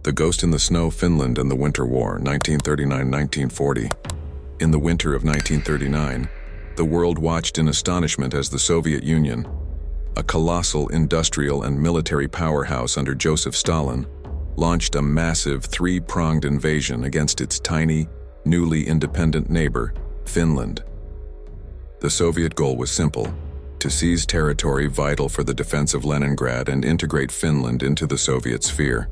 The Ghost in the Snow, Finland and the Winter War, 1939-1940. In the winter of 1939, the world watched in astonishment as the Soviet Union, a colossal industrial and military powerhouse under Joseph Stalin, launched a massive three-pronged invasion against its tiny, newly independent neighbor, Finland. The Soviet goal was simple: to seize territory vital for the defense of Leningrad and integrate Finland into the Soviet sphere.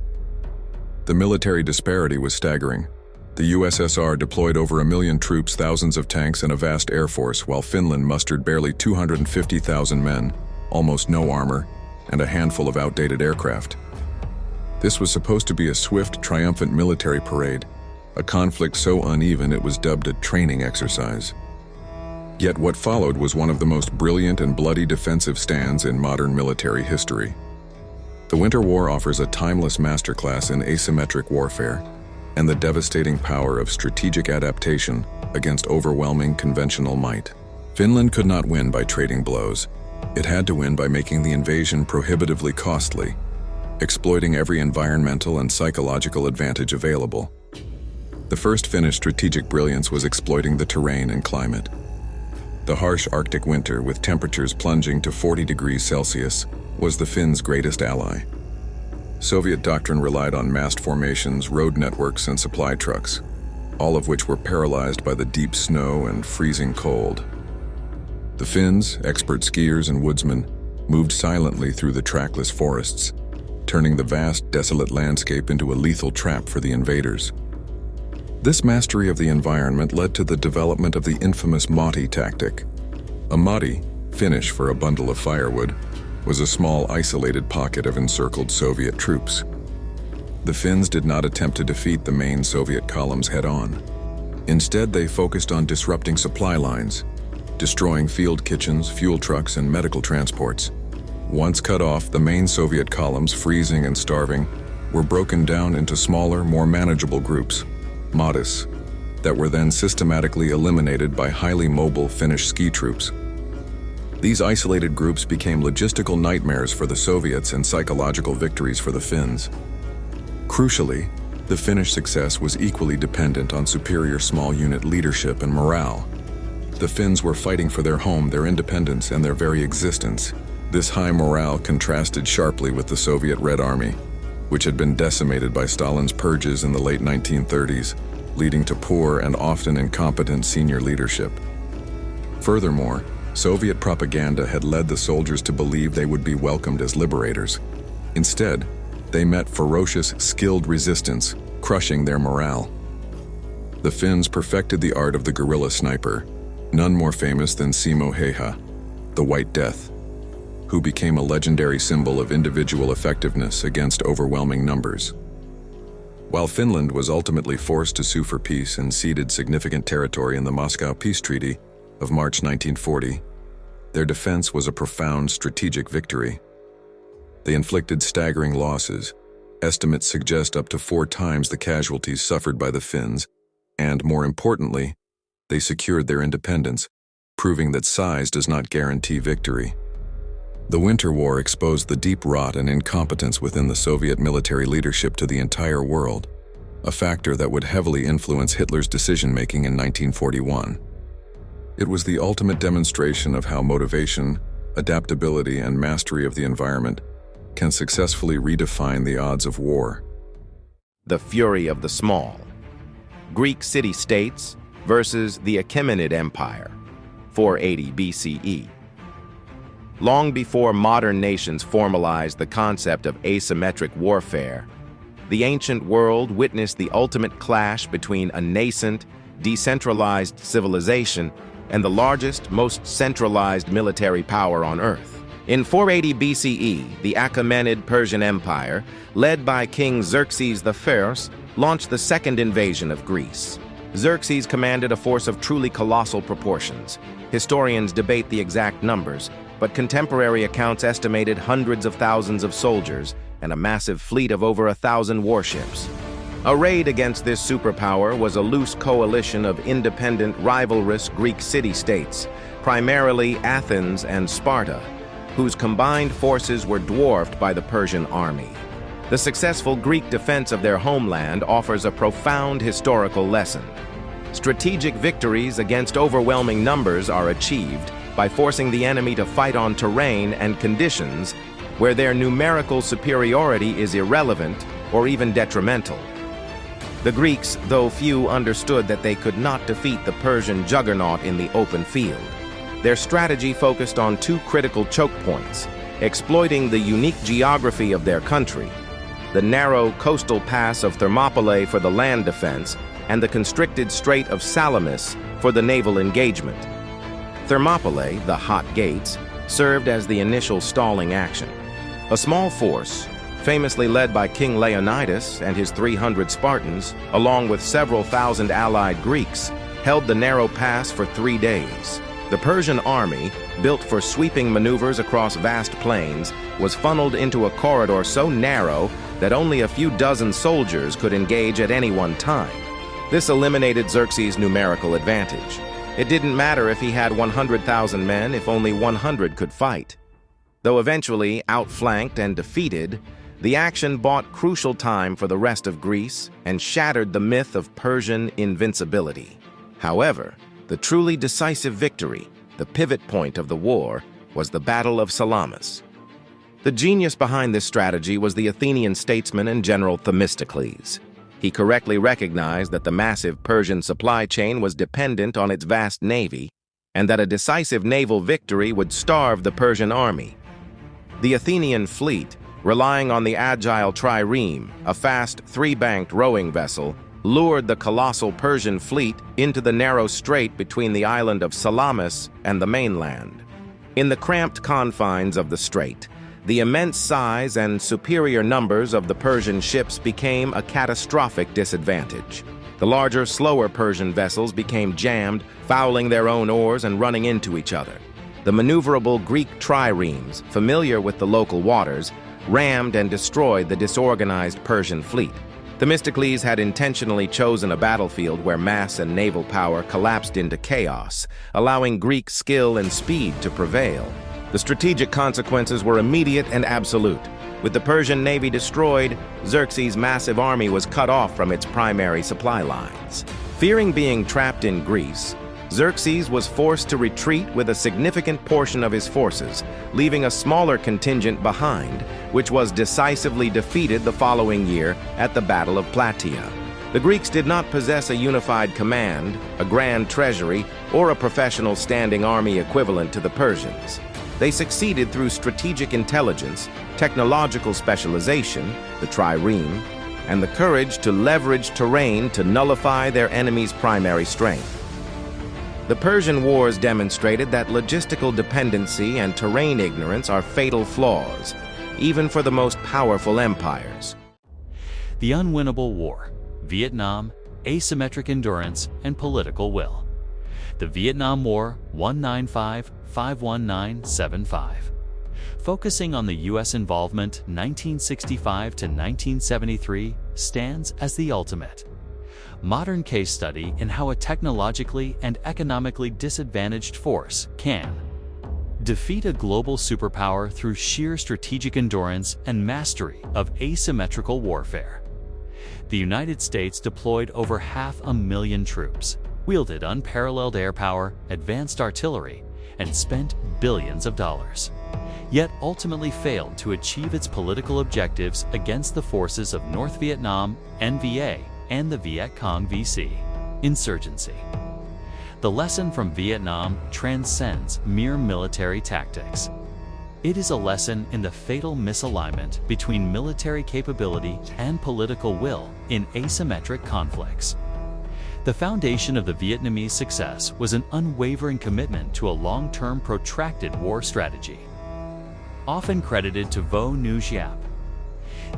The military disparity was staggering. The USSR deployed over 1 million troops, thousands of tanks, and a vast air force, while Finland mustered barely 250,000 men, almost no armor, and a handful of outdated aircraft. This was supposed to be a swift, triumphant military parade, a conflict so uneven it was dubbed a training exercise. Yet what followed was one of the most brilliant and bloody defensive stands in modern military history. The Winter War offers a timeless masterclass in asymmetric warfare and the devastating power of strategic adaptation against overwhelming conventional might. Finland could not win by trading blows. It had to win by making the invasion prohibitively costly, exploiting every environmental and psychological advantage available. The first Finnish strategic brilliance was exploiting the terrain and climate. The harsh Arctic winter, with temperatures plunging to 40 degrees Celsius, was the Finns' greatest ally. Soviet doctrine relied on massed formations, road networks, and supply trucks, all of which were paralyzed by the deep snow and freezing cold. The Finns, expert skiers and woodsmen, moved silently through the trackless forests, turning the vast, desolate landscape into a lethal trap for the invaders. This mastery of the environment led to the development of the infamous Mati tactic. A Mati, Finnish for a bundle of firewood, was a small, isolated pocket of encircled Soviet troops. The Finns did not attempt to defeat the main Soviet columns head-on. Instead, they focused on disrupting supply lines, destroying field kitchens, fuel trucks, and medical transports. Once cut off, the main Soviet columns, freezing and starving, were broken down into smaller, more manageable groups, Matis, that were then systematically eliminated by highly mobile Finnish ski troops. These isolated groups became logistical nightmares for the Soviets and psychological victories for the Finns. Crucially, the Finnish success was equally dependent on superior small unit leadership and morale. The Finns were fighting for their home, their independence, and their very existence. This high morale contrasted sharply with the Soviet Red Army, which had been decimated by Stalin's purges in the late 1930s, leading to poor and often incompetent senior leadership. Furthermore, Soviet propaganda had led the soldiers to believe they would be welcomed as liberators. Instead, they met ferocious, skilled resistance, crushing their morale. The Finns perfected the art of the guerrilla sniper, none more famous than Simo Häyhä, the White Death, who became a legendary symbol of individual effectiveness against overwhelming numbers. While Finland was ultimately forced to sue for peace and ceded significant territory in the Moscow Peace Treaty of March 1940, their defense was a profound strategic victory. They inflicted staggering losses. Estimates suggest up to 4 times the casualties suffered by the Finns, and more importantly, they secured their independence, proving that size does not guarantee victory. The Winter War exposed the deep rot and incompetence within the Soviet military leadership to the entire world, a factor that would heavily influence Hitler's decision-making in 1941. It was the ultimate demonstration of how motivation, adaptability, and mastery of the environment can successfully redefine the odds of war. The fury of the small. Greek city-states versus the Achaemenid Empire, 480 BCE. Long before modern nations formalized the concept of asymmetric warfare, the ancient world witnessed the ultimate clash between a nascent, decentralized civilization and the largest, most centralized military power on Earth. In 480 BCE, the Achaemenid Persian Empire, led by King Xerxes I, launched the second invasion of Greece. Xerxes commanded a force of truly colossal proportions. Historians debate the exact numbers, but contemporary accounts estimated hundreds of thousands of soldiers and a massive fleet of over 1,000 warships. Arrayed against this superpower was a loose coalition of independent, rivalrous Greek city-states, primarily Athens and Sparta, whose combined forces were dwarfed by the Persian army. The successful Greek defense of their homeland offers a profound historical lesson. Strategic victories against overwhelming numbers are achieved by forcing the enemy to fight on terrain and conditions where their numerical superiority is irrelevant or even detrimental. The Greeks, though few, understood that they could not defeat the Persian juggernaut in the open field. Their strategy focused on two critical choke points, exploiting the unique geography of their country, the narrow coastal pass of Thermopylae for the land defense, and the constricted Strait of Salamis for the naval engagement. Thermopylae, the hot gates, served as the initial stalling action. A small force, famously led by King Leonidas and his 300 Spartans, along with several thousand allied Greeks, held the narrow pass for 3 days. The Persian army, built for sweeping maneuvers across vast plains, was funneled into a corridor so narrow that only a few dozen soldiers could engage at any one time. This eliminated Xerxes' numerical advantage. It didn't matter if he had 100,000 men if only 100 could fight. Though eventually outflanked and defeated, the action bought crucial time for the rest of Greece and shattered the myth of Persian invincibility. However, the truly decisive victory, the pivot point of the war, was the Battle of Salamis. The genius behind this strategy was the Athenian statesman and general Themistocles. He correctly recognized that the massive Persian supply chain was dependent on its vast navy, and that a decisive naval victory would starve the Persian army. The Athenian fleet, relying on the agile trireme, a fast three-banked rowing vessel, lured the colossal Persian fleet into the narrow strait between the island of Salamis and the mainland. In the cramped confines of the strait, the immense size and superior numbers of the Persian ships became a catastrophic disadvantage. The larger, slower Persian vessels became jammed, fouling their own oars and running into each other. The maneuverable Greek triremes, familiar with the local waters, rammed and destroyed the disorganized Persian fleet. Themistocles had intentionally chosen a battlefield where mass and naval power collapsed into chaos, allowing Greek skill and speed to prevail. The strategic consequences were immediate and absolute. With the Persian navy destroyed, Xerxes' massive army was cut off from its primary supply lines. Fearing being trapped in Greece, Xerxes was forced to retreat with a significant portion of his forces, leaving a smaller contingent behind, which was decisively defeated the following year at the Battle of Plataea. The Greeks did not possess a unified command, a grand treasury, or a professional standing army equivalent to the Persians. They succeeded through strategic intelligence, technological specialization, the trireme, and the courage to leverage terrain to nullify their enemy's primary strength. The Persian Wars demonstrated that logistical dependency and terrain ignorance are fatal flaws, even for the most powerful empires. The Unwinnable War, Vietnam, Asymmetric Endurance, and Political Will. The Vietnam War, 195-51975. Focusing on the U.S. involvement 1965 to 1973 stands as the ultimate modern case study in how a technologically and economically disadvantaged force can defeat a global superpower through sheer strategic endurance and mastery of asymmetrical warfare. The United States deployed over 500,000 troops, wielded unparalleled air power, advanced artillery, and spent billions of dollars, yet ultimately failed to achieve its political objectives against the forces of North Vietnam, NVA, and the Viet Cong VC insurgency. The lesson from Vietnam transcends mere military tactics. It is a lesson in the fatal misalignment between military capability and political will in asymmetric conflicts. The foundation of the Vietnamese success was an unwavering commitment to a long-term protracted war strategy. Often credited to Vo New Giap,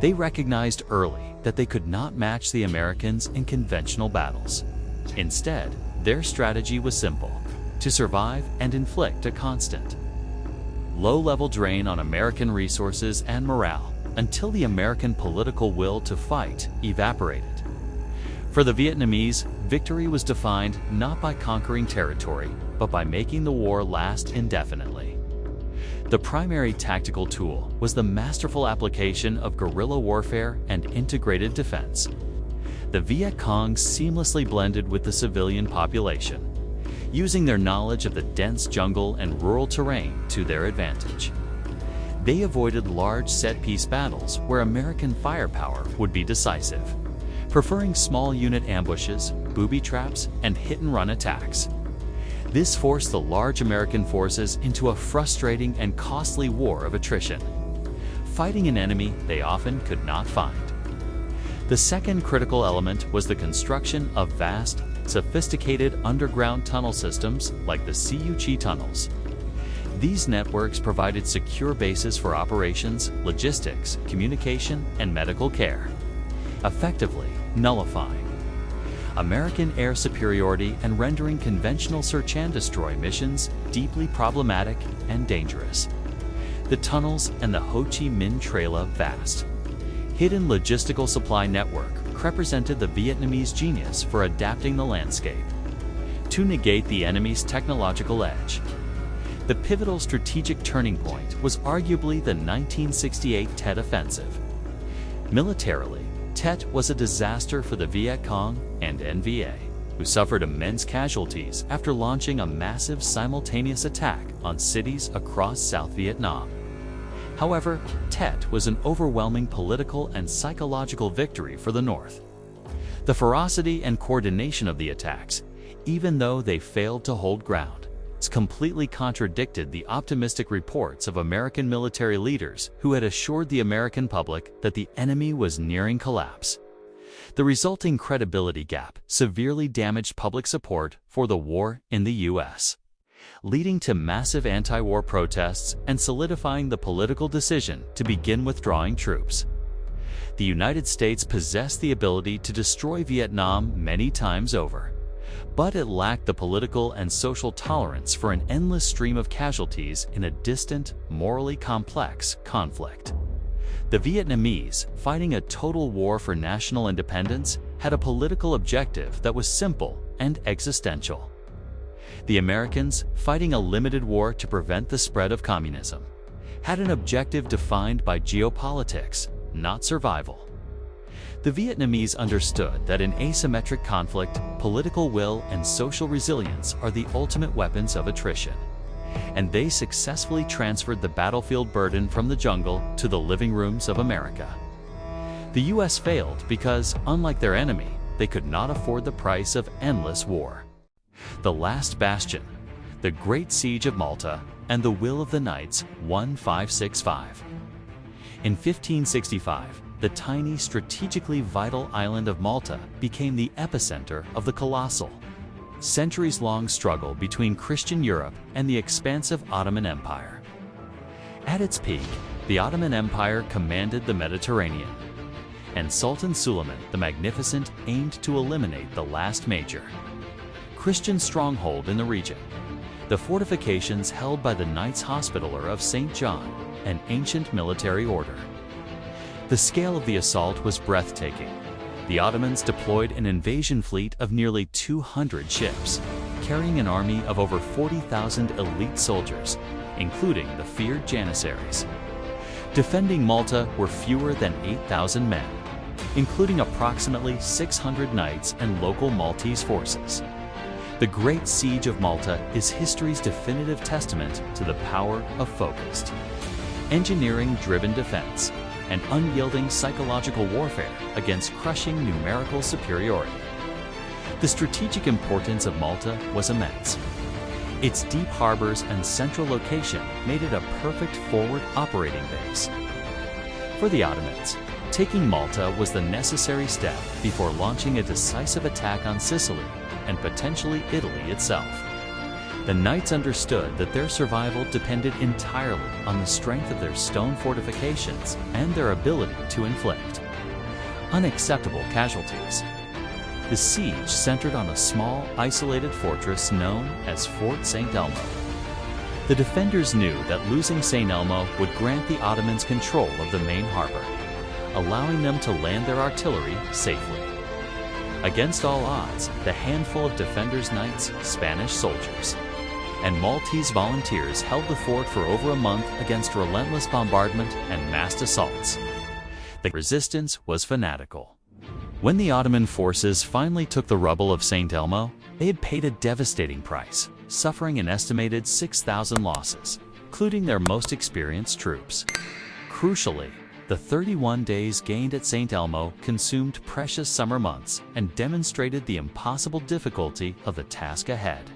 they recognized early that they could not match the Americans in conventional battles. Instead, their strategy was simple: to survive and inflict a constant, low-level drain on American resources and morale until the American political will to fight evaporated. For the Vietnamese, victory was defined not by conquering territory, but by making the war last indefinitely. The primary tactical tool was the masterful application of guerrilla warfare and integrated defense. The Viet Cong seamlessly blended with the civilian population, using their knowledge of the dense jungle and rural terrain to their advantage. They avoided large set-piece battles where American firepower would be decisive, preferring small unit ambushes, booby traps, and hit-and-run attacks. This forced the large American forces into a frustrating and costly war of attrition, fighting an enemy they often could not find. The second critical element was the construction of vast, sophisticated underground tunnel systems like the CUG tunnels. These networks provided secure bases for operations, logistics, communication, and medical care, effectively nullifying American air superiority and rendering conventional search and destroy missions deeply problematic and dangerous. The tunnels and the Ho Chi Minh Trail's vast, hidden logistical supply network represented the Vietnamese genius for adapting the landscape to negate the enemy's technological edge. The pivotal strategic turning point was arguably the 1968 Tet Offensive. Militarily, Tet was a disaster for the Viet Cong and NVA, who suffered immense casualties after launching a massive simultaneous attack on cities across South Vietnam. However, Tet was an overwhelming political and psychological victory for the North. The ferocity and coordination of the attacks, even though they failed to hold ground, completely contradicted the optimistic reports of American military leaders who had assured the American public that the enemy was nearing collapse. The resulting credibility gap severely damaged public support for the war in the U.S., leading to massive anti-war protests and solidifying the political decision to begin withdrawing troops. The United States possessed the ability to destroy Vietnam many times over, but it lacked the political and social tolerance for an endless stream of casualties in a distant, morally complex conflict. The Vietnamese, fighting a total war for national independence, had a political objective that was simple and existential. The Americans, fighting a limited war to prevent the spread of communism, had an objective defined by geopolitics, not survival. The Vietnamese understood that in asymmetric conflict, political will and social resilience are the ultimate weapons of attrition, and they successfully transferred the battlefield burden from the jungle to the living rooms of America. The U.S. failed because, unlike their enemy, they could not afford the price of endless war. The Last Bastion, the Great Siege of Malta, and the Will of the Knights 1565. In 1565, the tiny, strategically vital island of Malta became the epicenter of the colossal, centuries-long struggle between Christian Europe and the expansive Ottoman Empire. At its peak, the Ottoman Empire commanded the Mediterranean, and Sultan Suleiman the Magnificent aimed to eliminate the last major Christian stronghold in the region. The fortifications held by the Knights Hospitaller of St. John, an ancient military order. The scale of the assault was breathtaking. The Ottomans deployed an invasion fleet of nearly 200 ships, carrying an army of over 40,000 elite soldiers, including the feared Janissaries. Defending Malta were fewer than 8,000 men, including approximately 600 knights and local Maltese forces. The Great Siege of Malta is history's definitive testament to the power of focused, engineering-driven defense and unyielding psychological warfare against crushing numerical superiority. The strategic importance of Malta was immense. Its deep harbors and central location made it a perfect forward operating base. For the Ottomans, taking Malta was the necessary step before launching a decisive attack on Sicily and potentially Italy itself. The Knights understood that their survival depended entirely on the strength of their stone fortifications and their ability to inflict unacceptable casualties. The siege centered on a small, isolated fortress known as Fort St. Elmo. The defenders knew that losing St. Elmo would grant the Ottomans control of the main harbor, allowing them to land their artillery safely. Against all odds, the handful of defenders' knights, Spanish soldiers, and Maltese volunteers held the fort for over a month against relentless bombardment and massed assaults. The resistance was fanatical. When the Ottoman forces finally took the rubble of St. Elmo, they had paid a devastating price, suffering an estimated 6,000 losses, including their most experienced troops. Crucially, the 31 days gained at St. Elmo consumed precious summer months and demonstrated the impossible difficulty of the task ahead.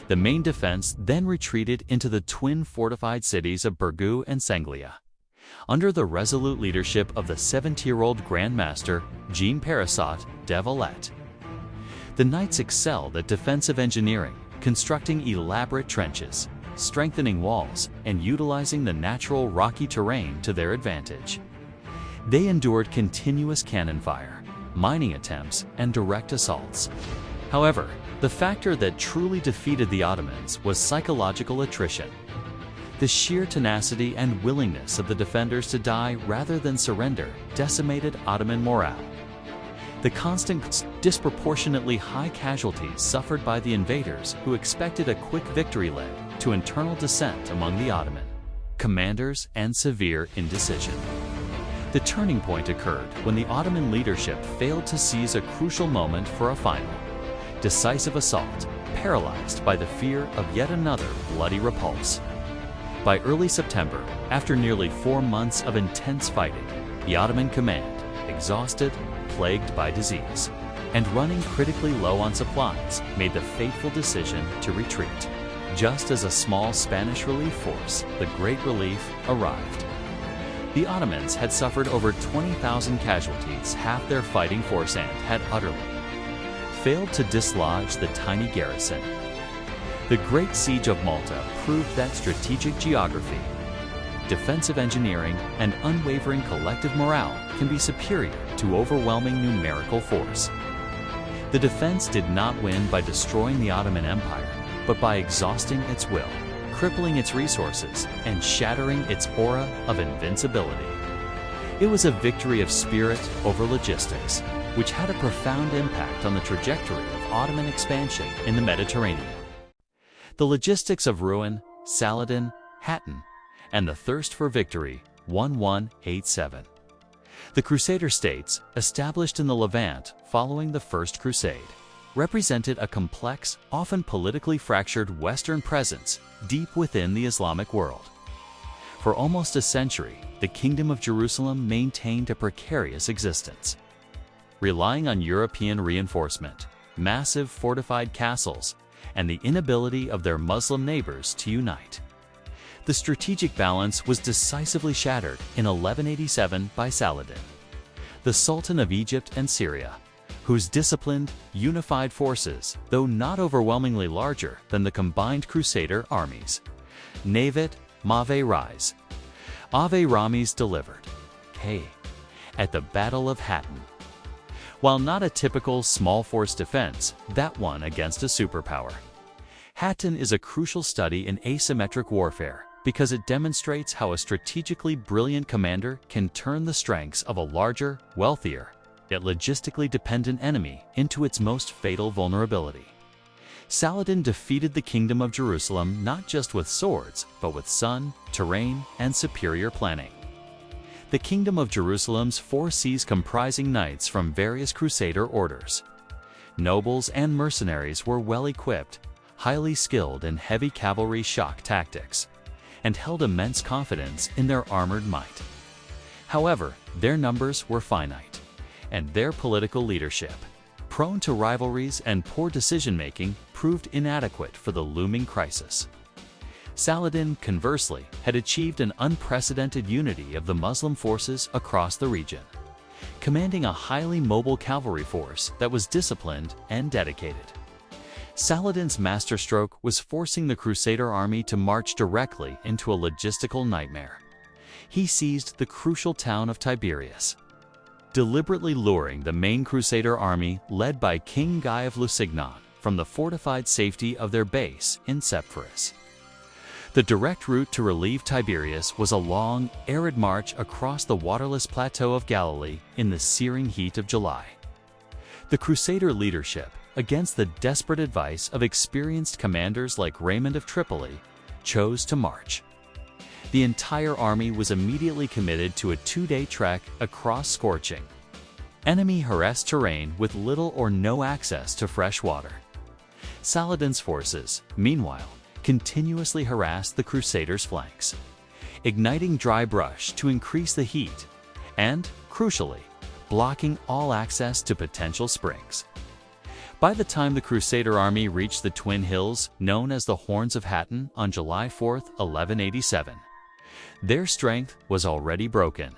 The main defense then retreated into the twin fortified cities of Birgu and Sanglia. Under the resolute leadership of the 70-year-old Grand Master, Jean Parasot de Valette. The knights excelled at defensive engineering, constructing elaborate trenches, strengthening walls, and utilizing the natural rocky terrain to their advantage. They endured continuous cannon fire, mining attempts, and direct assaults. However, the factor that truly defeated the Ottomans was psychological attrition. The sheer tenacity and willingness of the defenders to die rather than surrender decimated Ottoman morale. The constant, disproportionately high casualties suffered by the invaders who expected a quick victory led to internal dissent among the Ottoman commanders and severe indecision. The turning point occurred when the Ottoman leadership failed to seize a crucial moment for a final, decisive assault, paralyzed by the fear of yet another bloody repulse. By early September, after nearly 4 months of intense fighting, the Ottoman command, exhausted, plagued by disease, and running critically low on supplies, made the fateful decision to retreat. Just as a small Spanish relief force, the Great Relief, arrived. The Ottomans had suffered over 20,000 casualties, half their fighting force, and had utterly failed to dislodge the tiny garrison. The Great Siege of Malta proved that strategic geography, defensive engineering, and unwavering collective morale can be superior to overwhelming numerical force. The defense did not win by destroying the Ottoman Empire, but by exhausting its will, crippling its resources, and shattering its aura of invincibility. It was a victory of spirit over logistics, which had a profound impact on the trajectory of Ottoman expansion in the Mediterranean. The logistics of ruin, Saladin, Hattin, and the thirst for victory, 1187. The Crusader states, established in the Levant following the First Crusade, represented a complex, often politically fractured Western presence deep within the Islamic world. For almost a century, the Kingdom of Jerusalem maintained a precarious existence. Relying on European reinforcement, massive fortified castles, and the inability of their Muslim neighbors to unite. The strategic balance was decisively shattered in 1187 by Saladin, the Sultan of Egypt and Syria, whose disciplined, unified forces, though not overwhelmingly larger than the combined Crusader armies, Navet, Mave Rise, Ave Ramis delivered, at the Battle of Hattin. While not a typical small force defense, that one against a superpower. Hattin is a crucial study in asymmetric warfare because it demonstrates how a strategically brilliant commander can turn the strengths of a larger, wealthier, yet logistically dependent enemy into its most fatal vulnerability. Saladin defeated the Kingdom of Jerusalem not just with swords, but with sun, terrain, and superior planning. The Kingdom of Jerusalem's 4 seas comprising knights from various Crusader orders. Nobles and mercenaries were well equipped, highly skilled in heavy cavalry shock tactics, and held immense confidence in their armored might. However, their numbers were finite, and their political leadership, prone to rivalries and poor decision-making, proved inadequate for the looming crisis. Saladin, conversely, had achieved an unprecedented unity of the Muslim forces across the region, commanding a highly mobile cavalry force that was disciplined and dedicated. Saladin's masterstroke was forcing the Crusader army to march directly into a logistical nightmare. He seized the crucial town of Tiberias, deliberately luring the main Crusader army led by King Guy of Lusignan from the fortified safety of their base in Sepphoris. The direct route to relieve Tiberias was a long, arid march across the waterless plateau of Galilee in the searing heat of July. The Crusader leadership, against the desperate advice of experienced commanders like Raymond of Tripoli, chose to march. The entire army was immediately committed to a 2-day trek across scorching, enemy-harassed terrain with little or no access to fresh water. Saladin's forces, meanwhile, continuously harassed the Crusaders' flanks, igniting dry brush to increase the heat and, crucially, blocking all access to potential springs. By the time the Crusader army reached the twin hills known as the Horns of Hattin on July 4, 1187, their strength was already broken.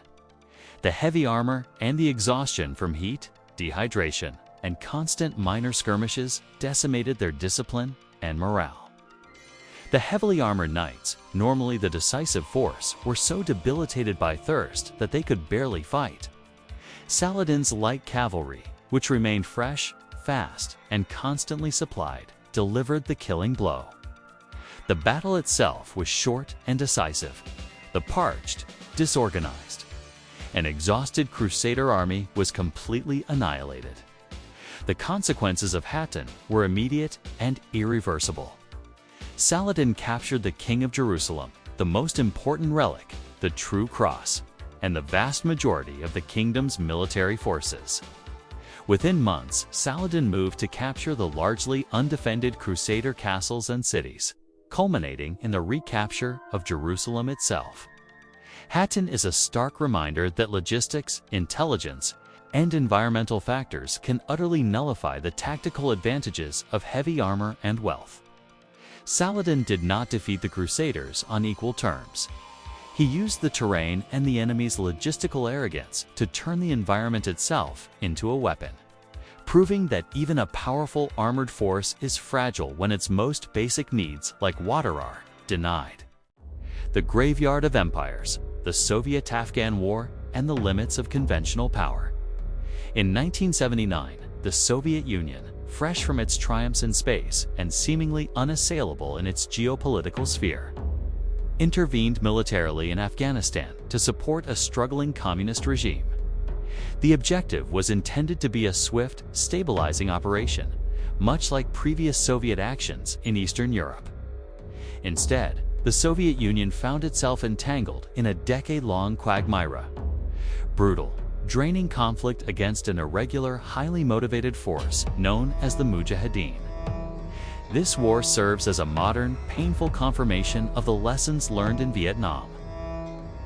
The heavy armor and the exhaustion from heat, dehydration, and constant minor skirmishes decimated their discipline and morale. The heavily armored knights, normally the decisive force, were so debilitated by thirst that they could barely fight. Saladin's light cavalry, which remained fresh, fast, and constantly supplied, delivered the killing blow. The battle itself was short and decisive. The parched, disorganized, and exhausted Crusader army was completely annihilated. The consequences of Hattin were immediate and irreversible. Saladin captured the King of Jerusalem, the most important relic, the True Cross, and the vast majority of the kingdom's military forces. Within months, Saladin moved to capture the largely undefended Crusader castles and cities, culminating in the recapture of Jerusalem itself. Hattin is a stark reminder that logistics, intelligence, and environmental factors can utterly nullify the tactical advantages of heavy armor and wealth. Saladin did not defeat the Crusaders on equal terms. He used the terrain and the enemy's logistical arrogance to turn the environment itself into a weapon, proving that even a powerful armored force is fragile when its most basic needs, like water, are denied. The graveyard of empires, the Soviet-Afghan War, and the limits of conventional power. In 1979, the Soviet Union, fresh from its triumphs in space and seemingly unassailable in its geopolitical sphere, intervened militarily in Afghanistan to support a struggling communist regime. The objective was intended to be a swift, stabilizing operation, much like previous Soviet actions in Eastern Europe. Instead, the Soviet Union found itself entangled in a decade-long quagmire. Brutal, draining conflict against an irregular, highly motivated force known as the Mujahideen. This war serves as a modern, painful confirmation of the lessons learned in Vietnam.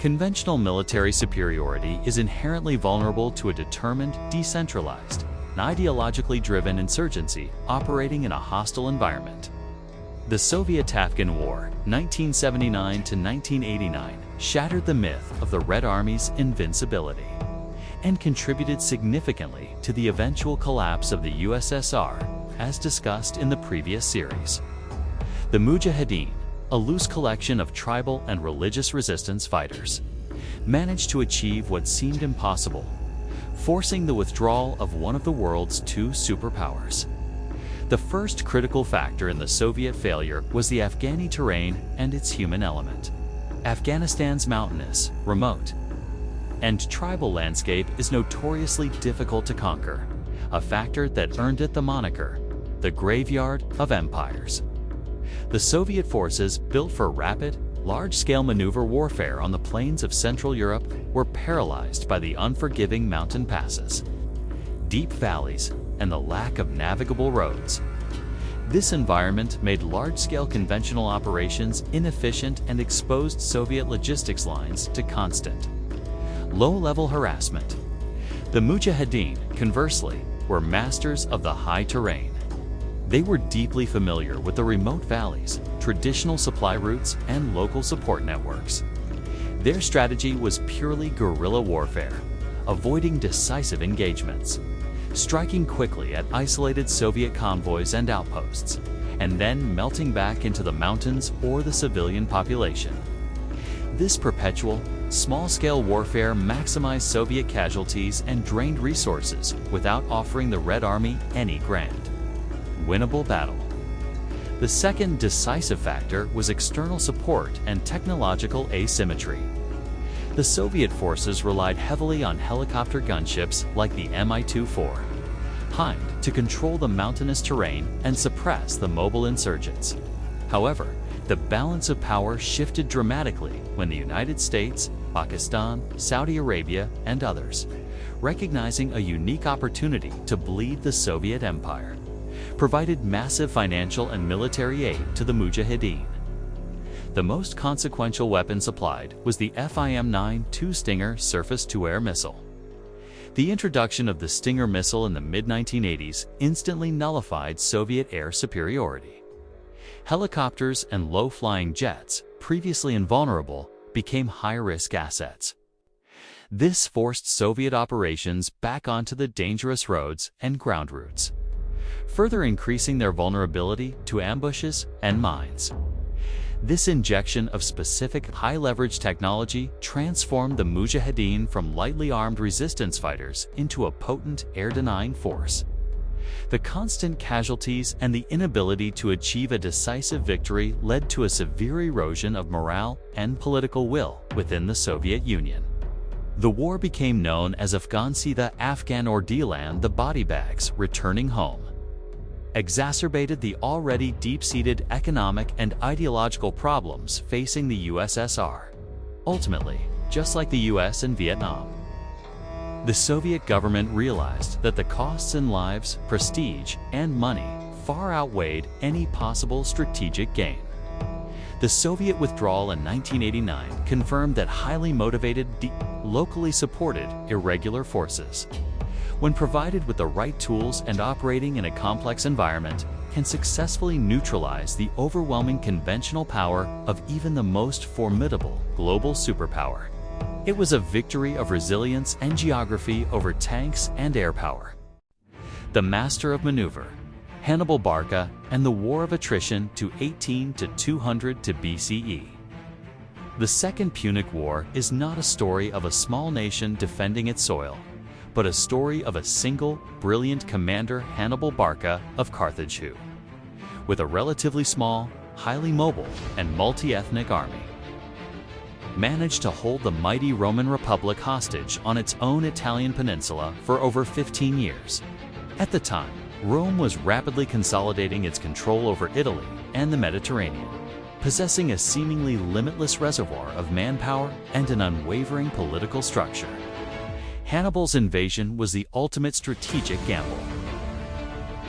Conventional military superiority is inherently vulnerable to a determined, decentralized, and ideologically driven insurgency operating in a hostile environment. The Soviet-Afghan War, 1979 to 1989, shattered the myth of the Red Army's invincibility and contributed significantly to the eventual collapse of the USSR, as discussed in the previous series. The Mujahideen, a loose collection of tribal and religious resistance fighters, managed to achieve what seemed impossible, forcing the withdrawal of one of the world's two superpowers. The first critical factor in the Soviet failure was the Afghani terrain and its human element. Afghanistan's mountainous, remote, and tribal landscape is notoriously difficult to conquer, a factor that earned it the moniker, the graveyard of empires. The Soviet forces, built for rapid, large-scale maneuver warfare on the plains of Central Europe, were paralyzed by the unforgiving mountain passes, deep valleys, and the lack of navigable roads. This environment made large-scale conventional operations inefficient and exposed Soviet logistics lines to constant, low-level harassment. The Mujahideen, conversely, were masters of the high terrain. They were deeply familiar with the remote valleys, traditional supply routes, and local support networks. Their strategy was purely guerrilla warfare, avoiding decisive engagements, striking quickly at isolated Soviet convoys and outposts, and then melting back into the mountains or the civilian population. This perpetual, small-scale warfare maximized Soviet casualties and drained resources without offering the Red Army any grand, winnable battle. The second decisive factor was external support and technological asymmetry. The Soviet forces relied heavily on helicopter gunships like the Mi-24, behind to control the mountainous terrain and suppress the mobile insurgents. However, the balance of power shifted dramatically when the United States, Pakistan, Saudi Arabia, and others, recognizing a unique opportunity to bleed the Soviet Empire, provided massive financial and military aid to the Mujahideen. The most consequential weapon supplied was the FIM-9 Stinger surface-to-air missile. The introduction of the Stinger missile in the mid-1980s instantly nullified Soviet air superiority. Helicopters and low-flying jets, previously invulnerable, became high-risk assets. This forced Soviet operations back onto the dangerous roads and ground routes, further increasing their vulnerability to ambushes and mines. This injection of specific high-leverage technology transformed the Mujahideen from lightly armed resistance fighters into a potent air-denying force. The constant casualties and the inability to achieve a decisive victory led to a severe erosion of morale and political will within the Soviet Union. The war became known as the Afghan ordeal and the body bags returning home, exacerbated the already deep-seated economic and ideological problems facing the USSR. Ultimately, just like the US and Vietnam, the Soviet government realized that the costs in lives, prestige, and money far outweighed any possible strategic gain. The Soviet withdrawal in 1989 confirmed that highly motivated, locally supported, irregular forces, when provided with the right tools and operating in a complex environment, can successfully neutralize the overwhelming conventional power of even the most formidable global superpower. It was a victory of resilience and geography over tanks and air power. The master of maneuver, Hannibal Barca, and the War of Attrition to 18 to 200 to BCE. The Second Punic War is not a story of a small nation defending its soil, but a story of a single, brilliant commander, Hannibal Barca of Carthage, who, with a relatively small, highly mobile, and multi-ethnic army, managed to hold the mighty Roman Republic hostage on its own Italian peninsula for over 15 years. At the time, Rome was rapidly consolidating its control over Italy and the Mediterranean, possessing a seemingly limitless reservoir of manpower and an unwavering political structure. Hannibal's invasion was the ultimate strategic gamble,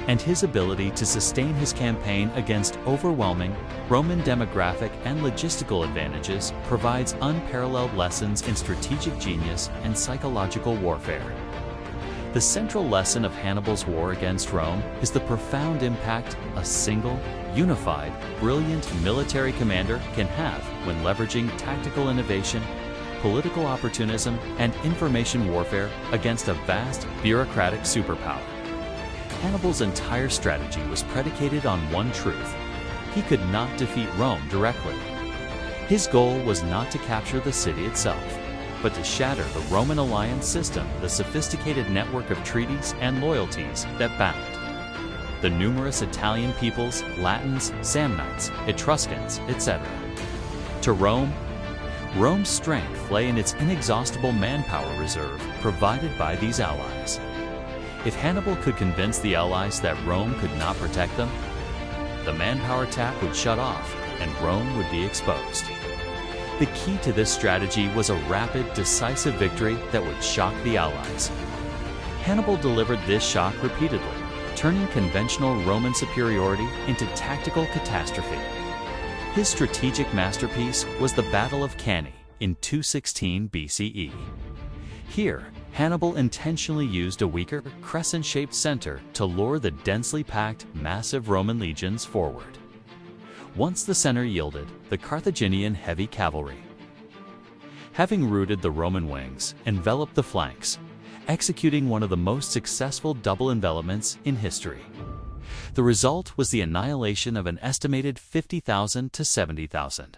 and his ability to sustain his campaign against overwhelming Roman demographic and logistical advantages provides unparalleled lessons in strategic genius and psychological warfare. The central lesson of Hannibal's war against Rome is the profound impact a single, unified, brilliant military commander can have when leveraging tactical innovation, political opportunism, and information warfare against a vast, bureaucratic superpower. Hannibal's entire strategy was predicated on one truth: he could not defeat Rome directly. His goal was not to capture the city itself, but to shatter the Roman alliance system, the sophisticated network of treaties and loyalties that bound the numerous Italian peoples, Latins, Samnites, Etruscans, etc. To Rome's strength lay in its inexhaustible manpower reserve provided by these allies. If Hannibal could convince the allies that Rome could not protect them, the manpower tap would shut off and Rome would be exposed. The key to this strategy was a rapid, decisive victory that would shock the allies. Hannibal delivered this shock repeatedly, turning conventional Roman superiority into tactical catastrophe. His strategic masterpiece was the Battle of Cannae in 216 BCE. Here, Hannibal intentionally used a weaker, crescent-shaped center to lure the densely packed, massive Roman legions forward. Once the center yielded, the Carthaginian heavy cavalry, having routed the Roman wings, enveloped the flanks, executing one of the most successful double envelopments in history. The result was the annihilation of an estimated 50,000 to 70,000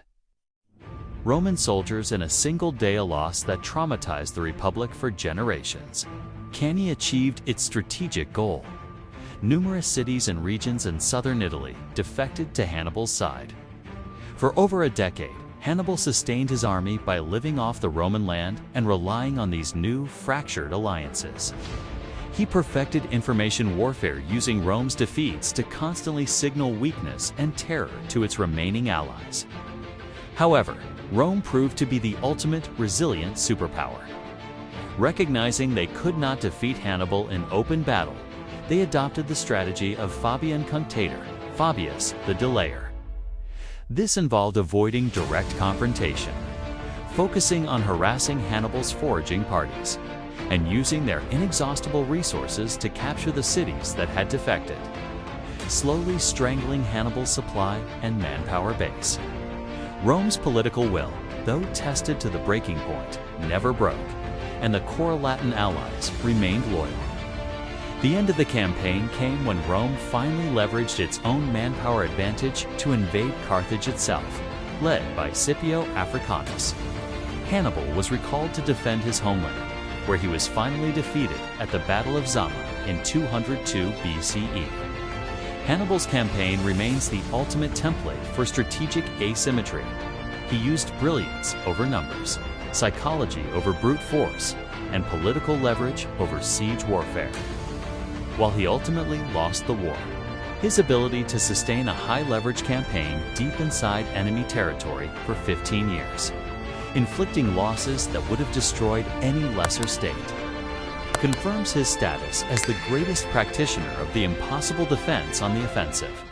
Roman soldiers in a single day, a loss that traumatized the Republic for generations. Cannae achieved its strategic goal. Numerous cities and regions in southern Italy defected to Hannibal's side. For over a decade, Hannibal sustained his army by living off the Roman land and relying on these new, fractured alliances. He perfected information warfare using Rome's defeats to constantly signal weakness and terror to its remaining allies. However, Rome proved to be the ultimate resilient superpower. Recognizing they could not defeat Hannibal in open battle, they adopted the strategy of Fabian Cunctator, Fabius the Delayer. This involved avoiding direct confrontation, focusing on harassing Hannibal's foraging parties, and using their inexhaustible resources to capture the cities that had defected, slowly strangling Hannibal's supply and manpower base. Rome's political will, though tested to the breaking point, never broke, and the core Latin allies remained loyal. The end of the campaign came when Rome finally leveraged its own manpower advantage to invade Carthage itself, led by Scipio Africanus. Hannibal was recalled to defend his homeland, where he was finally defeated at the Battle of Zama in 202 BCE. Hannibal's campaign remains the ultimate template for strategic asymmetry. He used brilliance over numbers, psychology over brute force, and political leverage over siege warfare. While he ultimately lost the war, his ability to sustain a high-leverage campaign deep inside enemy territory for 15 years, inflicting losses that would have destroyed any lesser state, confirms his status as the greatest practitioner of the impossible defense on the offensive.